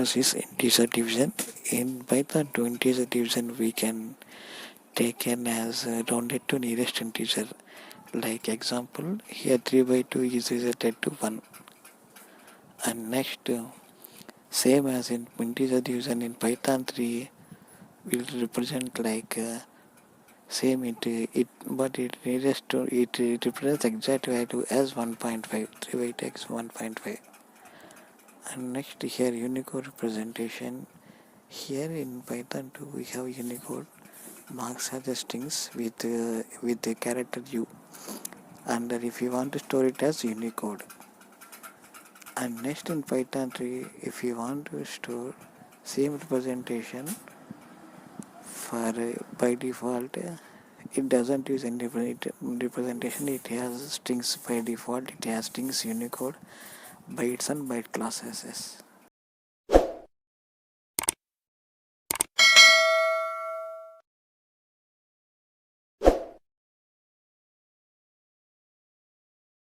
purpose is integer division. In Python, to integer division we can taken as rounded to nearest integer. Like example, here 3 by 2 is related to 1. And next, same as in integer division in Python 3 will represent like same but it nearest to it represents exact value as 1.5. 3 by 2 x 1.5. And next here Unicode representation. Here in Python 2 we have Unicode. Marks are the strings with the character U, and if you want to store it as Unicode. And next in Python 3, if you want to store same representation for by default, it doesn't use any representation. It has strings by default. It has strings Unicode, bytes and byte classes.